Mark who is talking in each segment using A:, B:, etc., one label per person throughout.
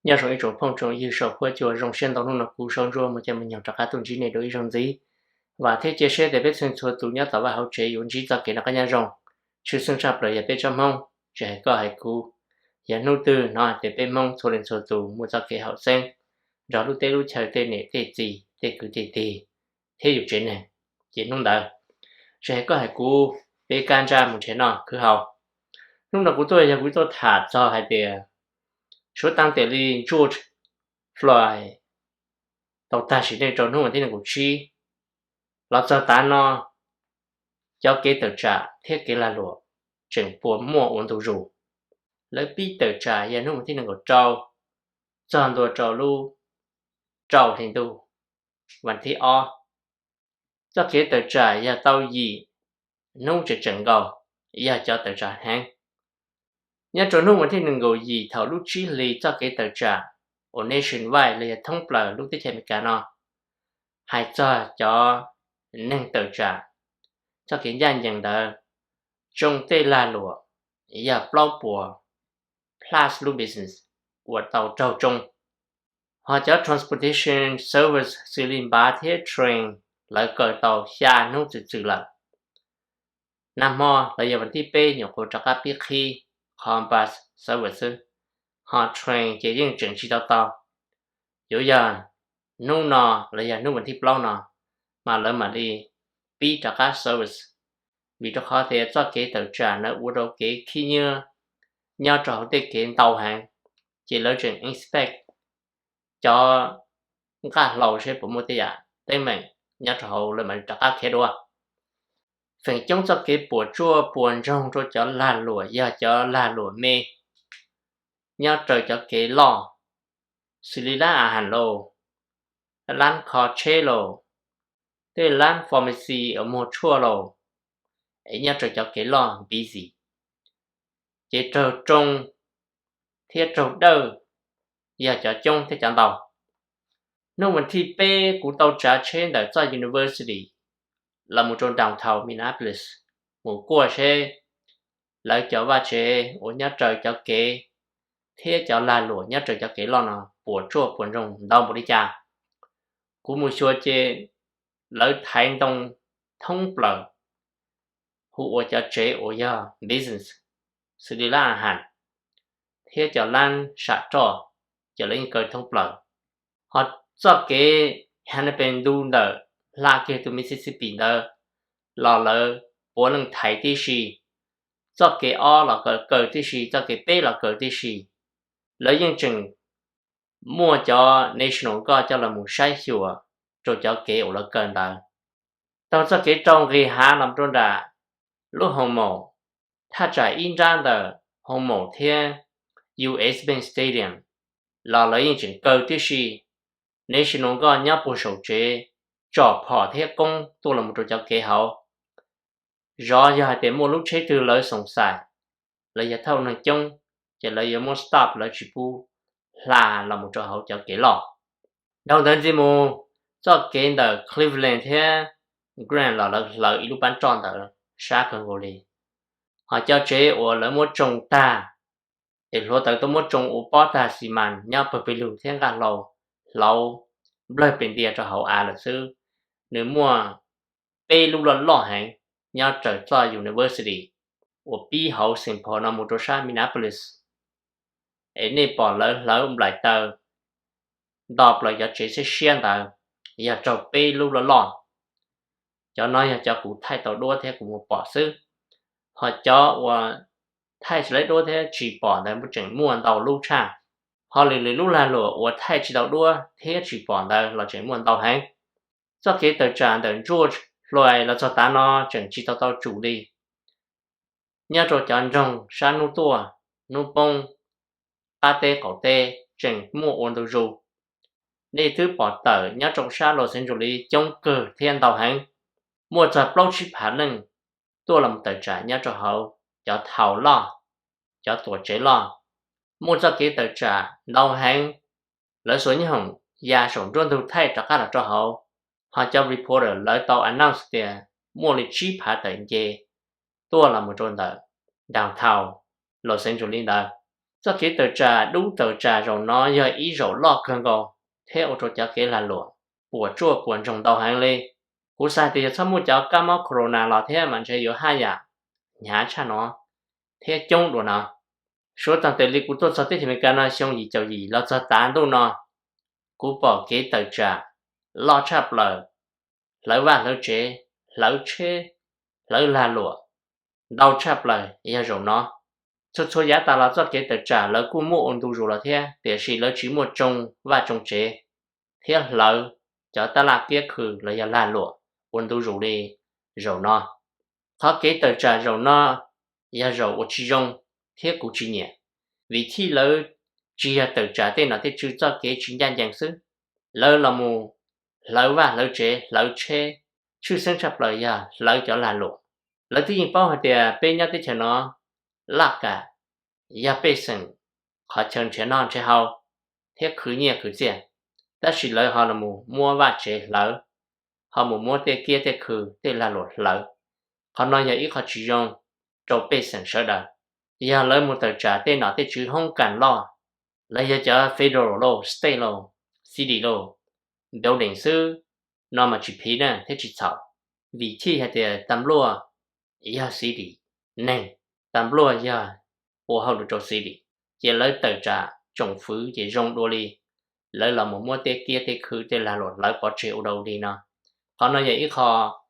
A: nhà rồi chỗ phong trào yêu sầu qua chùa rong sen tàu nó cú song rùa một trăm mình nhập các tuần trí này đối rong gì và thế chia sẻ để biết sinh chùa tụ nhớ tàu và hậu chế yun chỉ cho cái nó cái nhà rong chứ sinh sắp rồi biết trong mong trẻ có hay cú nhà nô tư nói để biết mong cho lên chùa tụ một cho cái hậu sen rồi lúc tết lúc chờ tết này tết gì tết cứ tết tết thếอยู่trên này chỉ nông đời trẻ có hay cú biết can ra một chế nọ cứ hậu lúc nào của tôi thả cho hai tiền số tăng tiền đi George Floyd tàu ta chỉ nên trốn không thế nào cũng chi lo cho ta nó cho cái tờ trả thiết kế là lụa chừng buồn mua ổn tụ rủ lấy bi tờ trả giờ không thế nào cũng trâu chọn đồ trâu lu trâu thành tụวันที่อ้อcho cái tờ trả giờ tao gì nông chỉ chừng gầu giờ cho tờ trả hàng nhà trốn khôngวันที่หนึ่งgầu gì thảo lúc chi lì cho cái tờ trả ở nationwide là thông bờ lúc tiếp theo mình cả nó hay cho nên tờ trả cho cái gian dần đỡ trong tây la lụa giờ bao bùa plus lu business của tàu trâu trong họ cho transportation service xử lý ba thế train lại cờ tàu xa nông tự là năm mò là giờ vấn thi p nhiều cô cho các biết khi compass service họ train chỉ riêng trường chỉ tàu giờ giờ nông nọ là giờ nông vấn thi bao nọ mà lỡ mà đi bi cho các service vì cho khó thể cho cái tờ trả nó u đâu cái khi nhớ cho cái tàu hàng chỉ lỡ trường inspect cho các lầu sẽ của một tí à tên mình nhớ cho hậu là mình cho các cái đó phần trong cho cái bùa chua buồn trong cho là lụa giờ cho là lụa mê nhớ trời cho cái lò xử lý là hàn lô lan khó chê lô thế lan pharmacy ở một chua lô ấy nhớ trời cho cái lò busy chỉ trời trong thiết trâu đâu giờ cho trong thế chẳng tàu nếu mình thi p của tàu trả trên tại cho university là một trong downtown Minneapolis một qua xe lại cho va chế ở nhà trời cho kế thế cho là lụa nhà trời cho kế lo nào của chua của rồng đau một đi cha của một số chế lấy thành đông thông bờ hụ cho chế ở nhà business xử lý là hẳn thế cho lan sạ trò cho lên cờ thông bờ họ cho cái Hannibal đun đờ là cái từ Mississippi đờ là bố lần thấy tí gì cho cái O là cờ tí gì cho cái B là cờ tí gì lấy những chừng mua cho national có cho là một sai sửa rồi cho cái ở là cần đờ tao cho cái trong cái hà làm trong đã lúc hồng mộ ta trả in ra đờ hồng mộ thiên US Bank Stadium là lấy những chừng cờ tí gì national có nhớ bộ sổ chế cho họ thế công tôi là một trò cho kế hậu do giờ để một lúc chế từ lời sống sai lời giờ thâu năng chung chỉ lời giờ một stop lời chỉ bu là một trò hậu cho kế lọ đồng thời gì mù cho kế the Cleveland thế Grand là lời lúc bán tròn ở sát hơn vô đi họ cho chế ở lời một trồng ta để lo tới tôi một trồng ở bát ta xi măng nhau bờ bì lù thế cả lâu lời bên địa cho hậu là sư nếu mua bê lúc lần lọ hành nhau trở cho university ở bi hậu sinh phò nằm một chỗ Minneapolis ấy nên bỏ lỡ lại tờ đọc lại cho chế sẽ xuyên tờ giờ cho bê lúc lần lọ cho nói cho cụ thay tàu đua thế của một bỏ sư họ cho thay lấy đua thế chỉ bỏ tại một trận mua tàu lưu cha họ lì lúc là lụa và thay chỉ tàu đua thế chỉ bỏ tại là trận mua tàu hành cho cái tờ trả tờ George Floyd là cho ta nó chẳng chỉ tao chủ đi nhà trò chọn rồng sa nu tua nu bông ta tê cổ tê chẳng mua ổn đồ dù để thứ bỏ tờ nhà trồng sa Los Angeles trong cờ thiên tàu hành mua trả bao chip hạt lưng tôi làm tờ trả nhà trò hậu cho thảo lo cho tổ chế lo mua cho cái tờ trả đầu hành lỡ số như hồng và sống trong thực thay cho các là trò hậu họ cho reporter lấy tàu announce tiền mua lịch chip hạ tận gì tôi là một trong tờ downtown Los Angeles đó cho cái tờ trà đúng tờ trà rồi nó giờ ý rồi lo cơn gò theo cho cháu cái là lụa của chua buồn trong tàu hàng lên cú sai thì sao mua cháu cam máu corona là thế mà chơi có hai à nhá cha nó thế chung rồi nào số tăng tệ lý của tôi sao thế thì mình cái nói xong gì cháu gì lo cho tán đâu nó cú bỏ cái tờ trà lo chạp lời lỡ vàng lỡ chế lỡ là lụa đau chạp lời giờ rồi nó số giá ta là do cái tờ trả lỡ cú mua ổn đủ rồi là thế để chỉ lỡ chỉ mua trồng và trồng chế thế lỡ cho ta là kia khử là giờ là lụa ổn đủ rồi đi rồi nó họ cái tờ trả rồi nó giờ rồi ở chỉ dùng thế cũng chỉ nhẹ vì khi lỡ chỉ là tờ trả tên là thế chứ cho cái chính nhân dạng sức lỡ là mù lỡ và lỡ chế chứ sinh chập lời giờ lỡ cho là lụa lỡ thì những bao hạt tiền bên nhau thế cho nó lạc cả ya bê sừng họ chân chế non chế hậu thế cứ nhẹ cứ tiền ta chỉ lời họ là mua vặt chế lỡ họ mua tê kia tê khử tê là lột lỡ họ nói giờ ít họ chỉ dùng cho bê sừng sợ đời ya lời một tờ trả tê nọ tê chứ không cần lo lấy giờ cho federal law state law city law đâu định sư nó mà chỉ phí nè thế chỉ sợ vì khi hay thì tầm lúa ya city nên tầm lúa ya của họ được cho city chỉ lấy tờ trả trồng phứ chỉ rong đô li lấy là một mua tê kia tê khứ tê là lột lấy bỏ triệu đầu đi nó họ nói vậy họ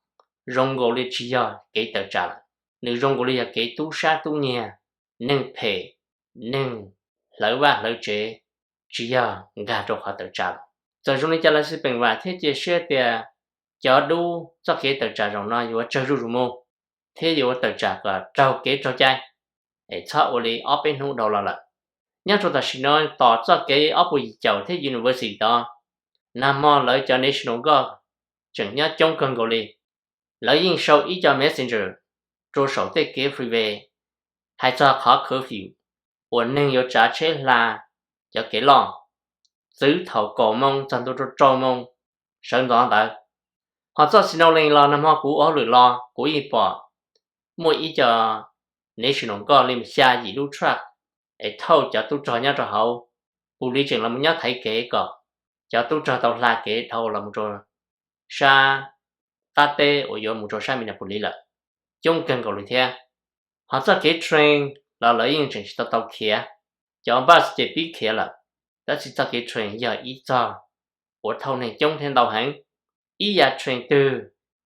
A: rong gỗ li chỉ giờ cái tờ trả nếu rong gỗ li là cái tu sa tu nhà nên phê nên lấy và lấy chế chỉ giờ gà cho họ tờ trả giờ chúng ta là sự bình và thế chỉ sẽ để cho đủ cho cái tờ trả rong nó vừa chơi rùa mồ thế vừa tờ trả cả trâu cái trâu trai để cho ở đây ở bên hông đầu là nhớ cho ta xin nói tỏ cho cái ở buổi chiều thế university đó nam mô lấy cho national guard chẳng nhớ trong cần gọi đi lấy in sâu ý cho messenger cho sổ tê kế freeway hay cho khó curfew ổn nên có trả chế là cho cái lòng giữ thầu cổ mông chẳng tôi cho mông sơn đó tới họ cho xin nói lên lo nam họ cũ ở lưỡi lo cũ y bỏ mỗi ý cho national guard lên xa gì lúc track để thâu cho tôi cho nhau cho hậu phụ lý chừng là một nhát thấy kế cọ cho tôi cho tàu là kế thâu là một trò sa ta tê ở dưới một trò sa mình là phụ lý là chung cần cầu lý theo họ cho kế train là lấy những chuyện cho tàu kia cho bus chỉ biết kia là đó chỉ cho kế train giờ ý cho ở thâu này chung thêm tàu hàng ý giờ train từ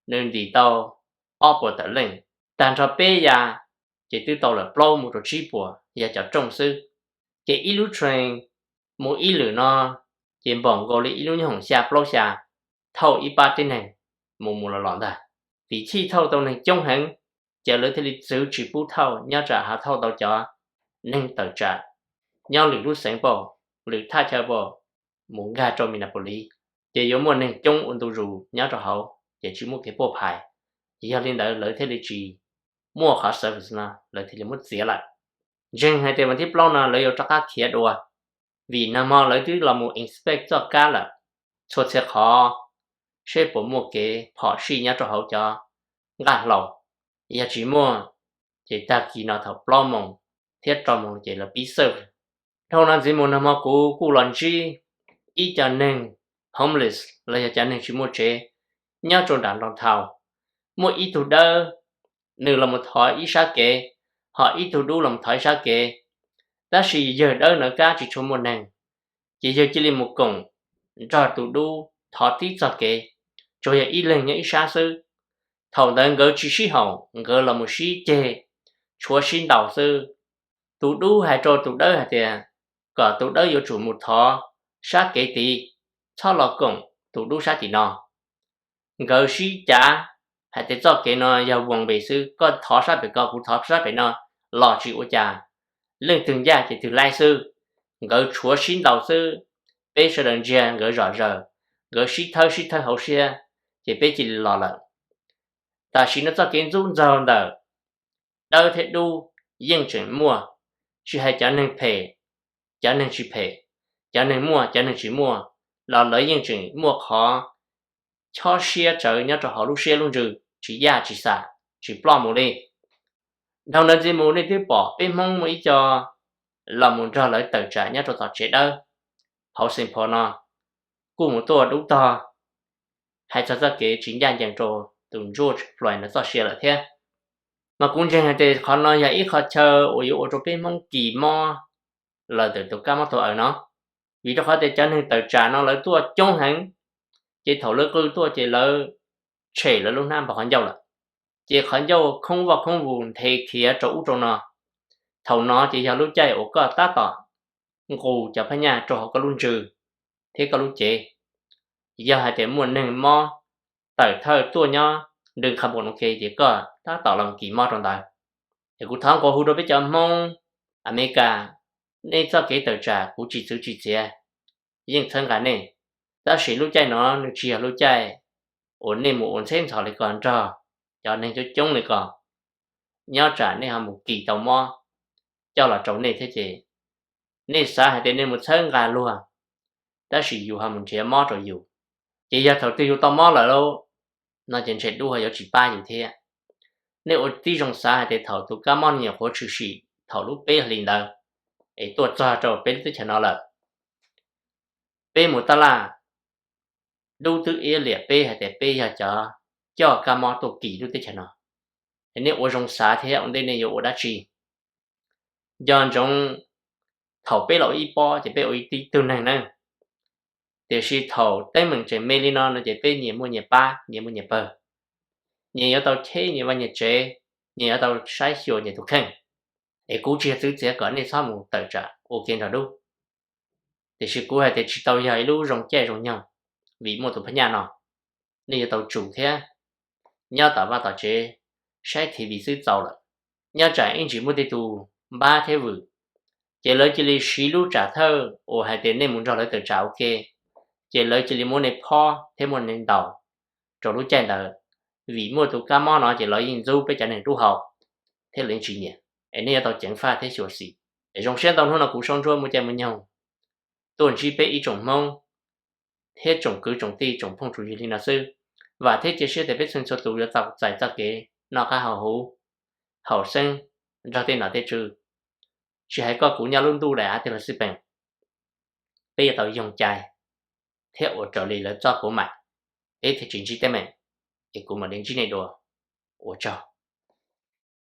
A: nên đi tàu ở tờ lên但cho bé ya chỉ từ tàu là blow một trò chi bùa giờ cho trông sư chỉ ilu train một ilu nó chỉ bằng gọi là ilu như hồng xa blow xa thâu ít ba trên này một là loạn ta vì khi thâu tàu này trong hàng giờ lấy thì giữ chỉ bù thâu nhớ trả hạ thâu tàu cho nên tàu trả nhau lưỡi lúc sáng bỏ lưỡi thay cho bỏ muốn gà cho mình là bổ lý chỉ có một nên trong ôn tu rù nhớ cho hậu chỉ một cái bộ bài giờ lên đó lấy thì chỉ mua khá service na lấy thì mất xía lại riêng hai tiền tiếp lâu na lấy cho các thiệt đùa vì nam mô lấy thứ là một inspect cho cá là cho sẽ khó sẽ bỏ một cái họ suy nhớ cho hậu cho gạt lầu giờ chỉ mua chỉ ta kỳ nào thọ lo mong thiết cho mong chỉ là bí sơ thâu nan chỉ muốn nam mô cú lần chi ít cho nên homeless lấy cho nên chỉ mua chế nhớ cho đàn lòng thầu mua ít thủ đơ nếu là một thỏi ít sa kệ họ ít thủ đu làm thỏi sa kệ ta chỉ giờ đỡ nữa cá chỉ cho một nàng chỉ giờ chỉ là một cổng cho thủ đu thọ tí sa kệ cho giờ ít lên những sa sư thầu đơn gỡ chỉ sĩ hậu gỡ là một sĩ chê chúa xin đầu sư thủ đu hay cho thủ đỡ hay tiền cả thủ đỡ có chủ một thọ sa kệ tí cho là cổng thủ đu sa tí nọ gỡ sĩ trả hay để cho cái nó giờ vòng bể sư có thọ sát bể có cũng thọ sát bể nó lò chịu cha lương từng gia chỉ từ lai sư gỡ chúa xin đầu sư bây giờ đừng giang gỡ rõ rờ gỡ sĩ thơ hậu xe chỉ bây chỉ lò lợn ta xin nó cho cái run run đờ đâu thế đu yên chuyển mua chỉ hay cho nên pay cho nên chỉ pay cho nên mua cho nên chỉ mua là lấy yên chuyển mua khó cho xe trở nhớ cho họ lúc xe luôn trừ chỉ ya chỉ xả chỉ bỏ một đi đầu lần gì một đi tiếp bỏ bên mong mấy cho là muốn ra lấy tờ trả nhá cho tao chết đâu họ xin phò nó cú một tua đúng to hay cho ra cái chính danh dành cho từng George Floyd nó cho xe lại thế mà cũng chẳng hạn thì khó nói là ít khó chờ ôi ôi cho bên mong kỳ mò là từ tụi cá mà tụi ở nó vì đó khó để cho nên tờ trả nó lấy tua chống hắn chỉ thầu lỡ cứ tua chỉ lỡ trẻ lỡ lúc nam và hắn dâu là chỉ hắn dâu không vào không vùng thì kia chỗ cho nó thầu nó chỉ cho lúc chạy ổ có tá tỏ ngủ cho phải nhà cho họ có luôn trừ thế có lúc chế giờ hai trẻ muốn nâng mò tờ thơ tua nhau đừng khám bọn ok chỉ có tá tỏ lòng kỳ mò trong đời thì cũng thắng có hú đối với cho mong America nên cho cái tờ trả cũng chỉ chế nhưng thân cả này ta chỉ lúc chạy nó được chỉ lúc chạy ổn nên một ổn xem thảo lại còn cho nên cho chống lại còn nhớ trả nên hàng một kỳ tàu mò cho là trống này thế chị nên xã hay nên một thân gà luôn ta chỉ dùng hàng một chế mò rồi dùng chỉ giờ thầu tiêu tàu mò là đâu nó chỉ sẽ đua hay chỉ ba như thế nếu ở tí trong xã hay để thầu tụ cá mò nhiều khó chịu xỉ thầu lúc bé liền đâu ấy tuột ra cho bé tới chả nó là bé một ta là đâu tự ý liệt bé hay để bé hay cho cá mò tụ kỳ đâu tới chả nó nếu ở trong xã thế ông đây này ở đã chi do trong thầu bé lỗi ít po thì bé ở tí từ này nè để khi thầu tới mình chỉ mê lên nó chỉ bé nhiều mua nhiều ba nhiều mua nhiều bờ nhiều ở tàu chế nhiều vào nhiều chế nhiều ở tàu sai sửa nhiều thuộc hình để cú chia thứ chế có nên sao một tờ trả ok rồi đâu để khi cú hay để chỉ tàu dài lúc rong chơi rong nhau vì một tụ nhà nó nên tàu chủ thế nhau tàu ba tàu chế sai thì vì sự giàu rồi nhau trả anh chỉ một tụ ba thế vừa chỉ lấy chỉ lấy xí lúc trả thơ ô hay để nên muốn cho lấy tờ trả ok chỉ lấy chỉ lấy muốn này po thêm muốn nên tàu cho lúc chơi tờ vì một tụ cá mò nó chỉ lấy in dấu bây giờ này du học thế lên chỉ nhỉ anh ấy tàu chẳng pha thế sửa gì để trong xe tàu nó cũng xong rồi một chai một nhau tuần chỉ bé ý trồng mông thế trồng cứ trồng ti trồng phong chủ gì là sư và thế chỉ sẽ để biết sinh cho tụ được tạo giải ra cái nó cá hậu sinh ra tên là thế trừ chỉ hãy có của nhà luôn tu đã thì là sư bệnh bây giờ tàu dùng chai thế ở trở lại là cho của mày ấy thì chính trị tên mình thì cũng mà đến chỉ này đồ ở cho